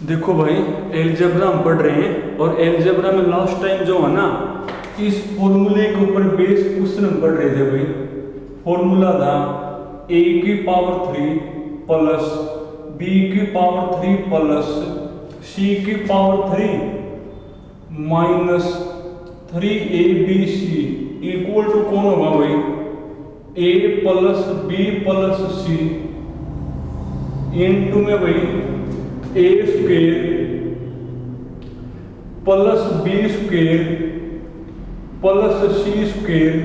देखो भाई, एलजेब्रा हम पढ़ रहे हैं और एलजेब्रा में लास्ट टाइम जो है ना, इस फॉर्मूले के ऊपर बेस क्वेश्चन हम पढ़ रहे थे भाई। फॉर्मूला था a की पावर 3 प्लस b की पावर 3 प्लस c की power 3 minus 3abc equal to कौन होगा भाई? a plus b plus c into में भाई a square plus b square plus c square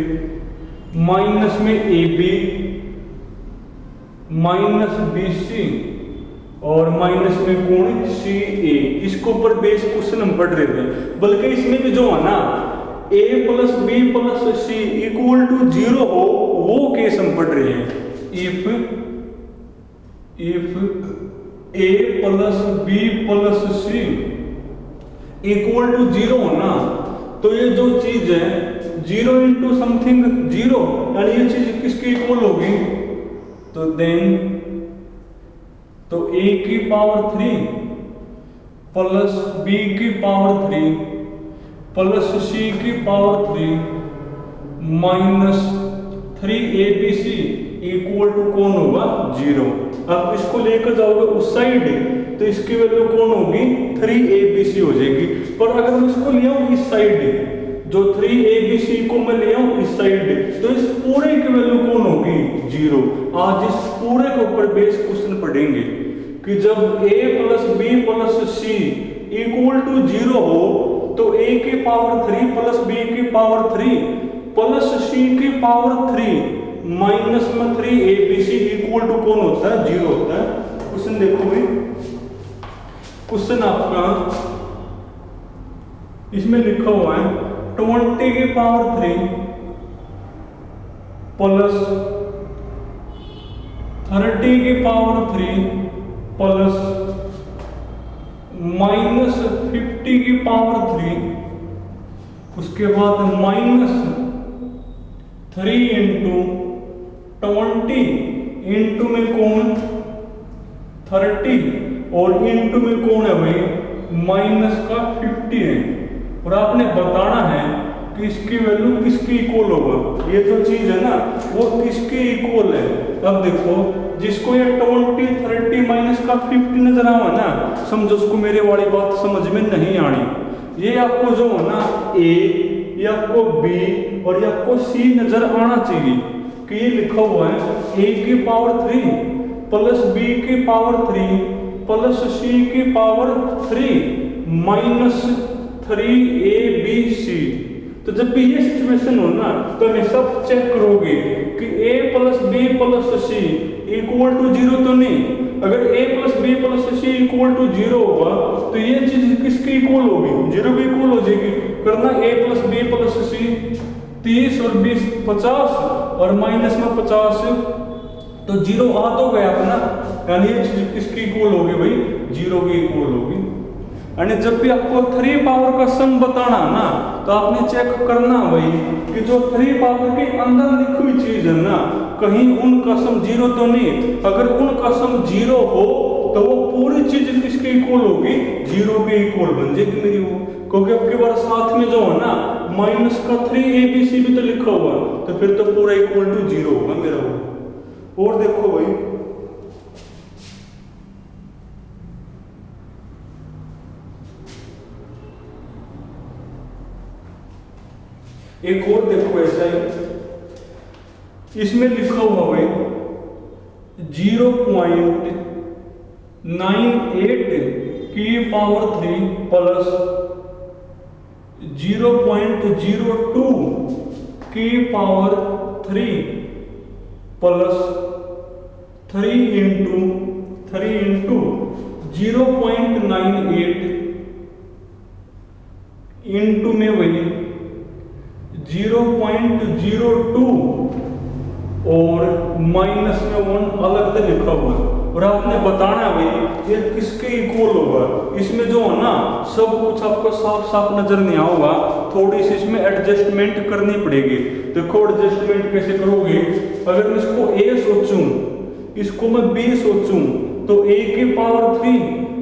minus में a b minus b c और minus में कौन? सी ए। इसको ऊपर बेस क्वेश्चन हम पढ़ रहे थे। बल्कि इसमें भी जो है ना, a plus b plus c equal to 0 हो, वो केस हम पढ़ रहे हैं। If a plus b plus c equal to 0 होना, तो ये जो चीज है 0 इंटू समथिंग 0, यानी ये चीज किसकी इक्वल होगी? तो देन तो a की पावर 3 प्लस b की पावर 3 प्लस c की power 3 minus 3abc equal to कौन होगा? 0। अब इसको लेकर जाओगे उस साइड तो इसकी वैल्यू कौन होगी? 3abc हो जाएगी। पर अगर मैं इसको ले आऊं इस साइड, जो 3abc को मैं ले आऊं इस साइड, तो इस पूरे की वैल्यू कौन होगी? 0। आज इस पूरे के ऊपर बेस क्वेश्चन पढ़ेंगे कि जब a plus b plus c equal to 0 हो, तो a की पावर 3 प्लस b की पावर 3 प्लस c की पावर 3 माइनस में 3abc इक्वल टू कौन होता है? 0 होता है। क्वेश्चन देखो भाई, क्वेश्चन आपका इसमें लिखा हुआ है 20 की पावर 3 प्लस 30 की पावर 3 प्लस माइनस 50 की पावर 3, उसके बाद माइनस 3 इंटू 20 इंटू में कौन? 30 और इंटू में कौन है भाई? माइनस का 50 है। और आपने बताना है कि इसकी वैल्यू किसकी इक्वल होगा। ये जो चीज है ना, वो किसके इक्वल है? अब देखो, जिसको ये 20 30 माइनस का 50 नजर आवा ना, समझो उसको मेरे वाली बात समझ में नहीं आनी। ये आपको जो है ना ए, ये आपको बी और ये आपको सी नजर आना चाहिए कि ये लिखा हुआ है a की पावर 3 प्लस b की पावर 3 प्लस c की पावर 3 माइनस 3abc। तो जब भी ये सिचुएशन हो ना, तो हमेशा चेक करोगे कि a plus b plus c equal to 0 तो नहीं। अगर a plus b plus c equal to 0 होगा, तो ये चीज किसकी इक्वल होगी? 0 की इक्वल हो जाएगी। करना a plus b plus c 30 और 20 50 और माइनस में 50, तो 0 आ तो गया अपना, यानी ये चीज किसकी इक्वल होगी भाई? 0 की इक्वल होगी। यानी जब भी आपको 3 पावर का सम बताना ना, तो आपने चेक करना भाई कि जो 3 पावर के अंदर लिखी हुई चीज है ना, कहीं उनका सम 0 तो नहीं। अगर उनका सम 0 हो, तो वो पूरी चीज किसकी इक्वल होगी? 0 के इक्वल बन जाएगी मेरी वो। क्योंकि आपके बार साथ में जो है ना, माइनस का 3abc भी तो लिखा हुआ, तो फिर तो पूरा इक्वल टू 0 होगा मेरा वो। और देखो भाई, एक और देखो ऐसा ही, इसमें लिखा हुआ भाई 0.98 की पावर 3 प्लस 0.02 की पावर 3 प्लस 3 इंटू 0.98 इंटू में वही 0.02 और माइनस में 1 अलग से लिखा हुआ है। और आपने बताना है भाई ये किसके इक्वल होगा। इसमें जो है ना, सब कुछ आपको साफ साफ नजर नहीं आएगा, थोड़ी सी इसमें एडजस्टमेंट करनी पड़ेगी। देखो एडजस्टमेंट कैसे करोगे? अगर मैं इसको a सोचूं, इसको मैं b सोचूं, तो a की पावर 3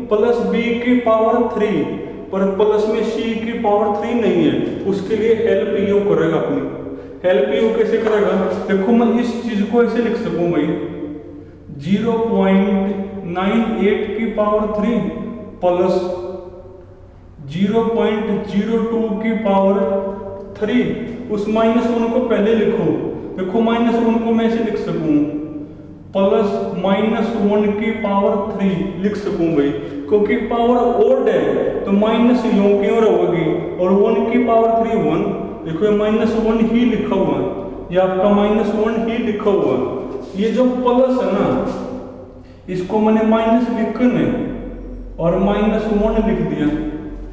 प्लस बी की पावर 3, पर प्लस में सी की पावर 3 नहीं है, उसके लिए हेल्प यू करेगा अपनी। हेल्प यू कैसे करेगा? देखो मैं इस चीज को ऐसे लिख सकूं भाई 0.98 की पावर 3 प्लस 0.02 की पावर 3। उस -1 को पहले लिखो। देखो -1 को मैं ऐसे लिख सकूं प्लस -1 की पावर 3 लिख सकूं भाई, क्योंकि पावर ओड है तो माइनस यूं क्यों रहेगी, और 1 की पावर 3 1। देखो ये -1 ही लिखा हुआ है, ये आपका -1 ही लिखा हुआ है। ये जो प्लस है ना, इसको मैंने माइनस लिखने और -1 लिख दिया।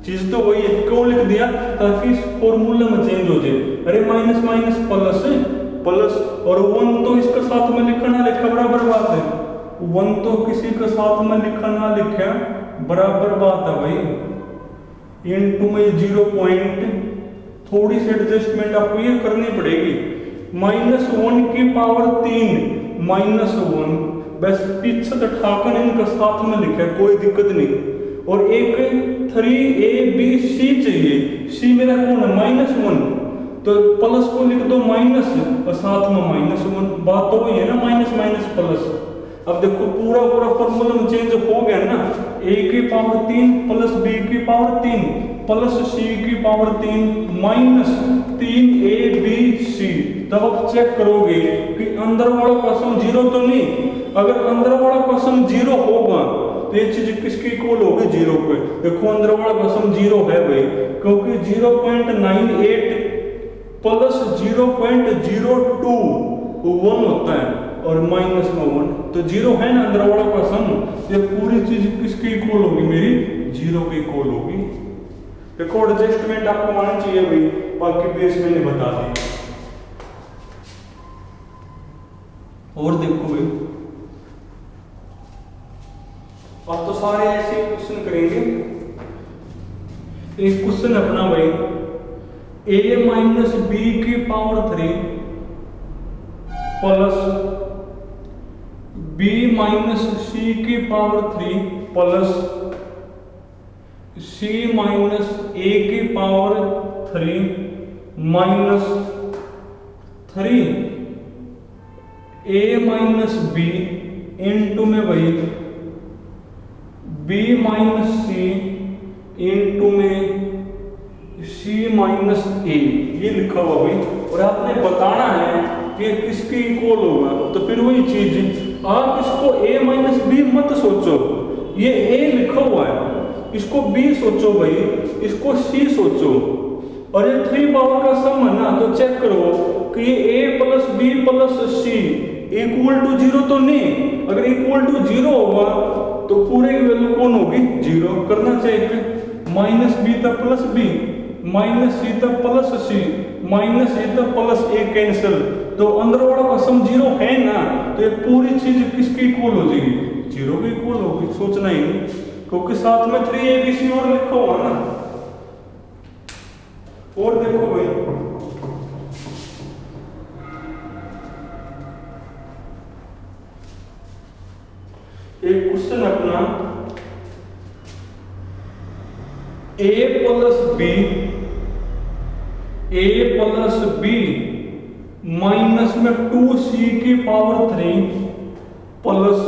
चीज तो वही है, क्यों लिख दिया? ताकि इस फॉर्मूला में चेंज हो जाए। अरे माइनस माइनस प्लस है, प्लस और 1 तो इसके साथ में लिखा ना लिखा बराबर बात है। 1 तो किसी के साथ में लिखा ना लिखा बराबर बात है भाई। इनटू में 0 पॉइंट, थोड़ी सी एडजस्टमेंट आपको ये करनी पड़ेगी। -1 की पावर 3 -1, बस पीछे ठाकर इनका साथ में लिखा, कोई दिक्कत नहीं। और एक 3ABC चाहिए, सी मेरा कौन है? -1, तो प्लस को लिख दो माइनस और साथ में -1, बात तो वही है ना, माइनस माइनस प्लस। अब देखो पूरा पूरा फॉर्मूला में चेंज हो गया ना, a की पावर 3 प्लस b की पावर 3 प्लस c की पावर 3 माइनस 3abc। तब आप चेक करोगे कि अंदर वाला क्वेश्चन 0 तो नहीं। अगर अंदर वाला क्वेश्चन 0 होगा तो ये चीज किसकी इक्वल होगी? 0 पे। देखो अंदर वाला क्वेश्चन 0 है भाई, क्योंकि 0.98 प्लस 0.02 1 होता है और माइनस में 1, तो 0 है ना अंदर वाला क्वेश्चन। ये पूरी चीज किसकी इक्वल होगी? मेरी 0 की इक्वल होगी। देखो एडजस्टमेंट आपको आना चाहिए भाई, बाकी बेस मैंने बता दी। और देखो भाई, अब तो सारे ऐसे क्वेश्चन करेंगे। एक क्वेश्चन अपना भाई a माइनस b की power 3 plus b minus c की power 3 plus c minus a की power 3 minus 3 a minus b into में भाई b माइनस c इंटू में c माइनस a, ये लिखा हुआ भाई। और आपने बताना है कि किसके इक्वल होगा। तो फिर वही चीज, आप इसको a माइनस b मत सोचो, ये a लिखा हुआ है, इसको b सोचो भाई, इसको c सोचो। और ये 3 पावर का सम है ना, तो चेक करो कि ये a plus b plus c equal to 0 तो नहीं। अगर इक्वल टू 0 होगा तो पूरे की वैल्यू कौन होगी? 0 करना चाहिए। माइनस b तक प्लस b, माइनस c तक प्लस c, माइनस a तक प्लस a कैंसिल, तो अंदर वाला का सम 0 है ना, तो ये पूरी चीज किसकी इक्वल हो जाएगी? 0 की इक्वल होगी। सोचना ही नहीं, क्योंकि साथ में 3abc और लिखा हुआ ना। और देखो भाई, एक क्वेश्चन अपना a प्लस b माइनस में 2c की power 3 plus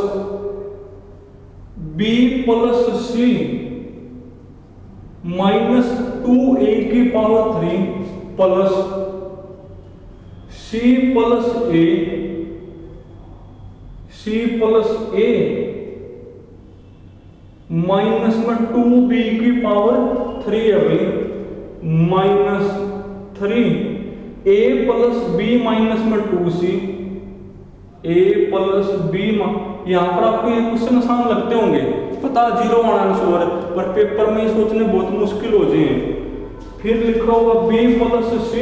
b plus c minus 2a की power 3 plus c plus a minus में 2b की पावर 3 है भाई, minus 3 a plus b minus में 2c, a प्लस b। यहाँ पर आपको ये क्वेश्चन आसान लगते होंगे, पता 0 आना आंसर, पर पेपर में सोचने बहुत मुश्किल हो जाए। फिर लिखा हुआ b प्लस c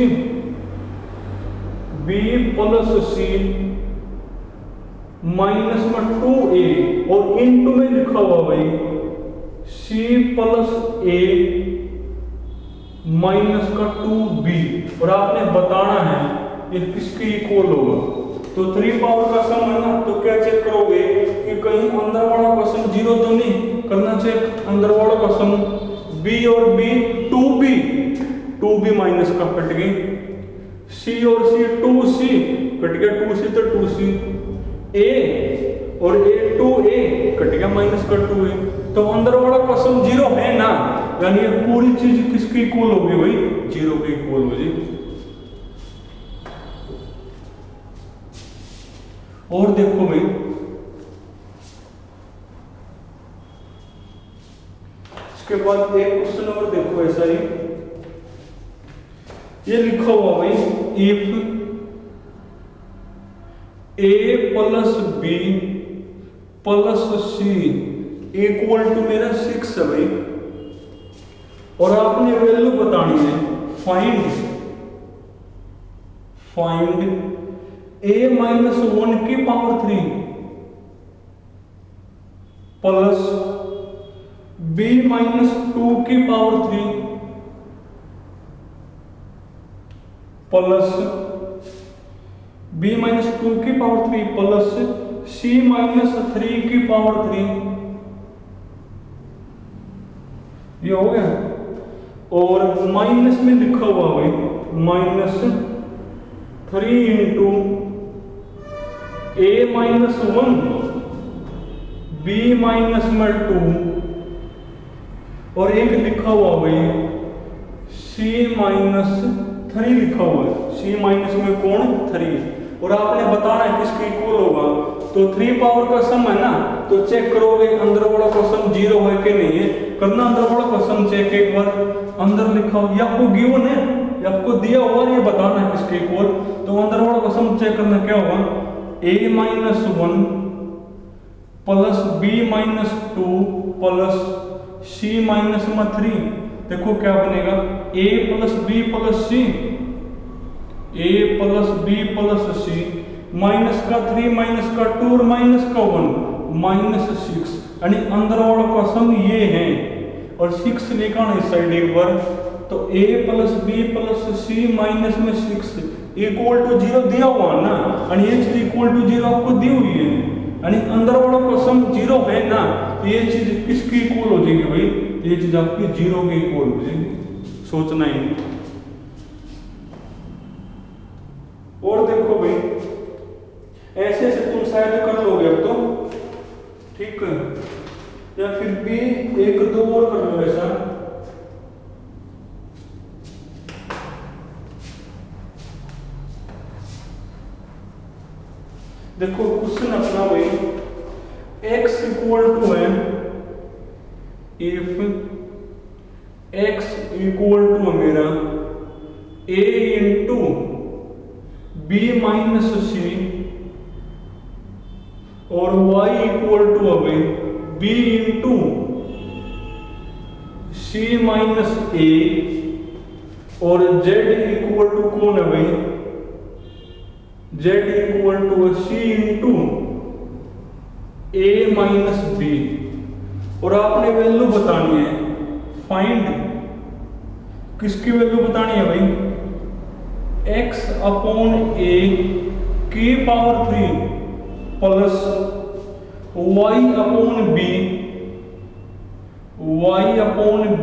माइनस में 2a और इनटू में लिखा हुआ भाई c प्लस a माइनस का 2b। और आपने बताना है ये किसकी इक्वल होगा। तो 3 पावर का सम है ना, तो क्या चेक करोगे कि कहीं अंदर वाला क्वेश्चन 0 तो नहीं, करना चेक अंदर वालों का सम, बी और बी 2b माइनस का कट गई, सी और सी 2c कट गया, 2c तो 2c, a और a 2a कट गया माइनस का 2a, तो अंदर वाला का सम 0 है ना, यानी ये पूरी चीज किसकी इक्वल होगी भाई, 0 के इक्वल होगी। और देखो भाई इसके बाद एक क्वेश्चन और देखो ऐसा ही, ये लिखा हुआ भाई if a plus b plus c equal to मेरा 6 है भाई, और आपने वैल्यू बतानी है, फाइंड a माइनस 1 की पावर 3 प्लस b माइनस 2 की पावर 3 प्लस b माइनस 2 की पावर 3 प्लस c माइनस 3 की पावर 3, ये हो गया। और माइनस में लिखा हुआ भाई minus 3 into a minus 1 b minus में 2, और एक लिखा हुआ भाई c माइनस 3 लिखा हुआ है, c माइनस में कौन 3, और आपने बताना है किसके इक्वल होगा, तो 3 पावर का सम है ना, तो चेक करोगे अंदर वाला का सम 0 है कि नहीं है, करना अंदर वाला का सम चेक एक बार, अंदर लिखा हो या आपको गिवन है या आपको दिया हुआ, ये बताना है किसके इक्वल, तो अंदर वाला का सम चेक करना क्या होगा, a minus 1 plus b minus 2 plus c minus 3, देखो क्या बनेगा, a plus b plus c, a plus b plus c, minus का 3 माइनस का 2 और माइनस का 1 माइनस 6, यानी अंदर वालों का सम ये है, और 6 निकालना इस साइड एक बार, तो a plus b plus c minus में 6 इक्वल टू 0 दिया हुआ ना, यानी ये चीज इक्वल टू 0 आपको दी हुई है, यानी अंदर वालों का सम 0 है ना, तो ये चीज किसकी इक्वल हो जाएगी भाई, ये चीज आपकी 0 के इक्वल हो जाएगी, सोचना ही नहीं। और देखो भाई ऐसे ऐसे तुम शायद कर लोगे अब तो, ठीक है, या फिर भी एक दो और कर लो ऐसा, देखो क्वेश्चन अपना भाई x इक्वल टू है, इफ x इक्वल टू मेरा a into b minus c, और y इक्वल टू अभी b इंटू सी माइनस ए, और z इक्वल टू कौन है भाई, z equal to c into a minus b, और आपने वैल्यू बतानी है, फाइंड किसकी वैल्यू बतानी है भाई, x अपॉन a की power 3 plus y upon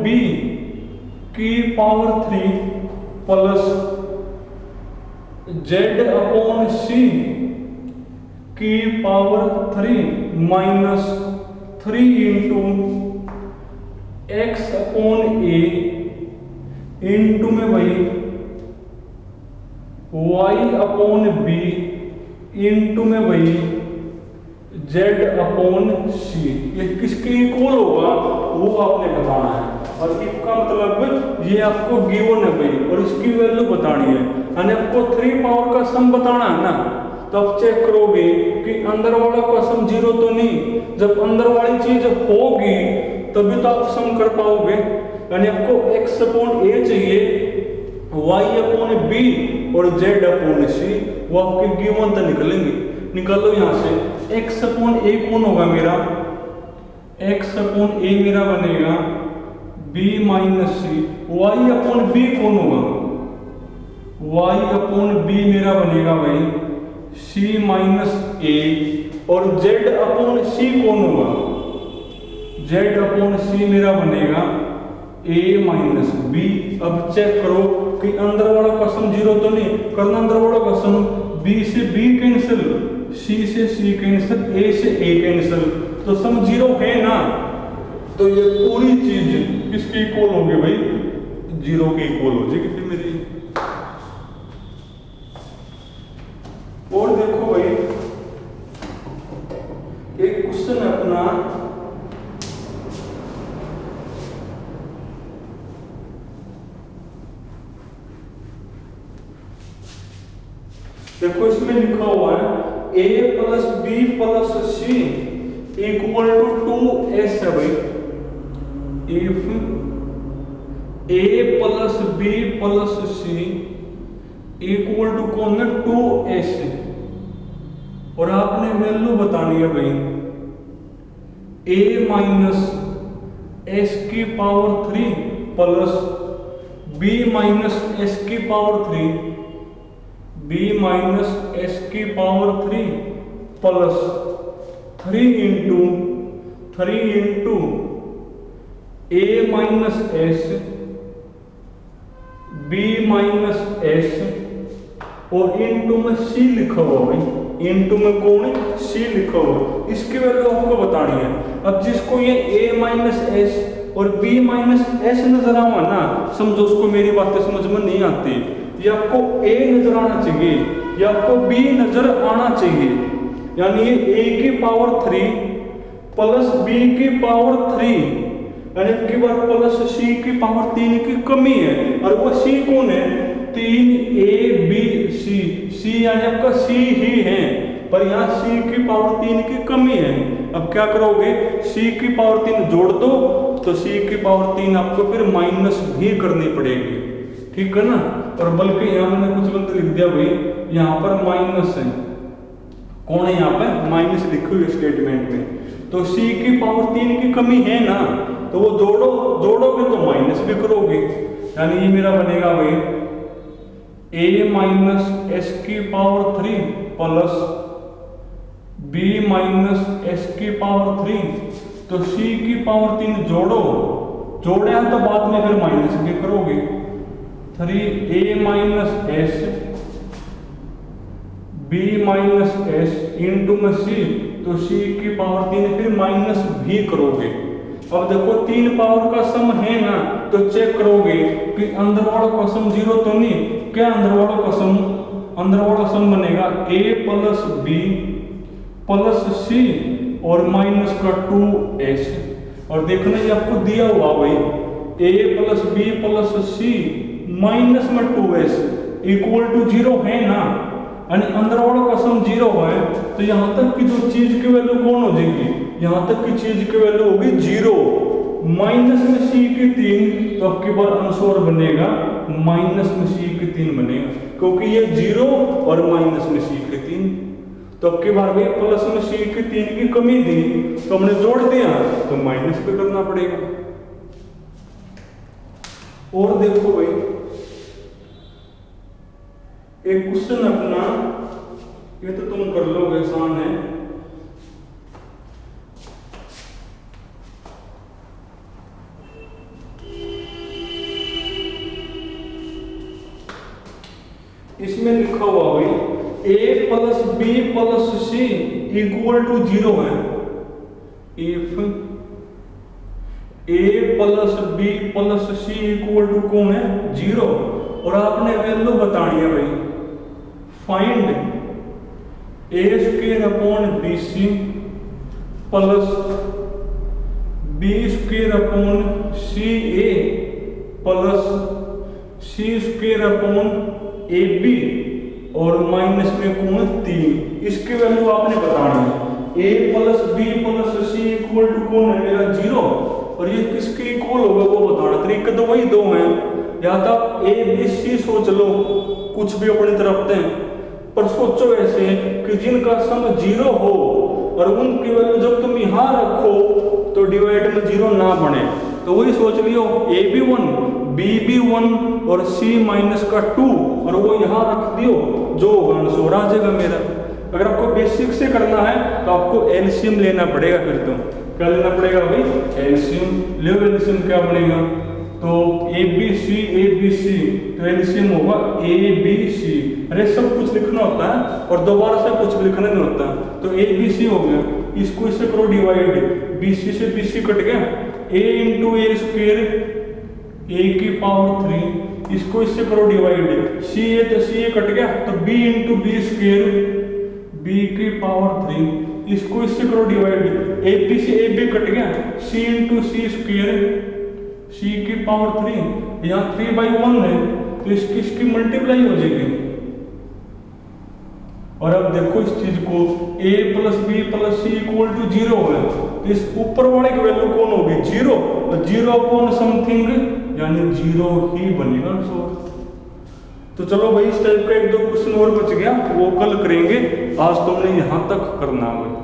b की power 3 plus z upon c की power 3 minus 3 into x upon a into में भाई y अपॉन b इंटू में भाई z अपॉन c, ये किसके इक्वल होगा वो आपने बताना है, और इसका मतलब ये आपको गिवन है भाई, और इसकी वैल्यू बतानी है, यानी आपको 3 पावर का सम बताना है ना, तो आप चेक करोगे कि अंदर वाला का सम 0 तो नहीं, जब अंदर वाली चीज होगी तभी तो आप सम कर पाओगे, यानी आपको x अपॉन a चाहिए, y अपॉन b और z अपॉन c, वो आपके गिवन तो निकलेंगे, निकालो यहाँ से, x अपॉन a कौन होगा मेरा, x अपॉन a मेरा बनेगा b माइनस सी, y अपॉन b कौन होगा, y अपॉन b मेरा बनेगा भाई c माइनस a, और z अपॉन c कौन होगा, जेड अपॉन सी मेरा बनेगा ए माइनस बी। अब चेक करो कि अंदर वाला का सम जीरो तो नहीं करना, अंदर वाला का सम बी से बी कैंसिल, सी से सी कैंसिल, ए से ए कैंसिल, तो सम जीरो है ना। तो ये पूरी चीज किसके इक्वल होगी भाई, जीरो के इक्वल हो जाएगी फिर मेरी। और देखो भाई एक क्वेश्चन है अपना, देखो इसमें लिखा हुआ है a plus b plus c equal to 2s है भाई। If a plus b plus c equal to कौन है 2s, और आपने वैल्यू बतानी है भाई a माइनस s की power 3 plus b minus s की पावर 3, b माइनस s की power 3 plus 3 into a minus s, b minus s, और इंटू में c लिखा हुआ भाई, इंटू में कौन है c लिखा हुआ, इसकी वैल्यू आपको बतानी है। अब जिसको ये a माइनस s और b माइनस s नजर आवा ना, समझो उसको मेरी बातें समझ में नहीं आती, ये आपको a नजर आना चाहिए, ये आपको b नजर आना चाहिए, यानी ये a की पावर 3 प्लस b की पावर 3, यानी की बार प्लस c की पावर 3 की कमी है, और वो c कौन है 3abc, c यानी आपका c ही है, पर यहाँ c की पावर 3 की कमी है। अब क्या करोगे, c की पावर 3 जोड़ दो तो c की पावर 3 आपको फिर माइनस भी करनी पड़ेगी, ठीक है ना। और बल्कि यहाँ मैंने कुछ गलत लिख दिया भाई, यहाँ पर माइनस है, कौन है यहाँ पे माइनस लिखी हुई स्टेटमेंट में, तो c की पावर 3 की कमी है ना, तो वो जोड़ोगे तो माइनस भी करोगे, यानी ये मेरा बनेगा भाई a माइनस s की power 3 plus b minus s की पावर 3, तो c की पावर 3 जोड़े हैं तो बाद में फिर माइनस भी करोगे, 3a minus s b minus s into में c, तो c की पावर 3 फिर माइनस भी करोगे। अब देखो 3 पावर का सम है ना, तो चेक करोगे कि अंदर वाला का सम जीरो तो नहीं, क्या अंदर वाला सम बनेगा a plus b plus c और माइनस का 2s, और देखना ये आपको दिया हुआ भाई a plus b plus c minus में 2s इक्वल टू 0 है ना, यानी अंदर वालों का सम 0 है, तो यहाँ तक की जो चीज की वैल्यू कौन हो जाएगी, यहाँ तक की चीज की वैल्यू होगी 0, माइनस में c की 3, तो आपके बार आंसर बनेगा माइनस में c की 3 बनेगा, क्योंकि ये 0 और माइनस में c की 3, तो आपके बार भाई प्लस में c की 3 की कमी थी तो हमने जोड़ दिया, तो माइनस भी करना पड़ेगा। और देखो भाई एक क्वेश्चन अपना, ये तो तुम कर लोगे, आसान है, इसमें लिखा हुआ भाई a plus b plus c equal to 0 है। If a plus b plus c equal to कौन है 0, और आपने वैल्यू बतानी है भाई find a square upon bc plus b square upon ca plus c square upon ab और minus में कौन 3, इसकी वैल्यू आपने बतानी है। a plus b plus c equal to कौन है मेरा 0, और ये किसके इक्वल होगा वो बताना। तरीके तो वही दो हैं, या तो a b c सोच लो, कुछ भी अपनी तरफ दें, पर सोचो ऐसे कि जिनका सम 0 हो और उनकी वैल्यू जब तुम यहाँ रखो तो डिवाइड में 0 ना बने, तो वही सोच लियो a भी 1 b भी 1 और c माइनस का 2, और वो यहाँ रख दियो, जो आंसर आ जाएगा मेरा। अगर आपको बेसिक से करना है तो आपको एलसीएम लेना पड़ेगा फिर तो। क्या लेना पड़ेगा भाई, एलसीएम। ले एलसीएम क्या बनेगा, तो ए बी सी, तो एलसीएम होगा ए बी सी। अरे सब कुछ लिखना होता है और दोबारा से कुछ लिखना नहीं होता। तो ए बी सी हो गया, इसको इससे करो डिवाइड, बी सी से बी सी कट गया, ए इंटू ए स्क्वेयर ए की पावर 3, इसको इससे करो डिवाइड, सी ए तो सी ए कट गया, तो b into b square b की पावर 3, इसको इससे करो डिवाइड, ए बी से ए बी कट गया, सी इंटू सी स्क्वेयर सी की पावर 3, यहाँ 3/1 है तो इसकी मल्टीप्लाई हो जाएगी। और अब देखो इस चीज को a plus b plus c equal to 0 है, तो इस ऊपर वाले की वैल्यू कौन होगी, 0, और 0 अपॉन समथिंग यानी 0 ही बनेगा आंसर। तो चलो भाई इस टाइप का 1-2 क्वेश्चन और बच गया, वो कल करेंगे, आज तुमने यहाँ तक करना है।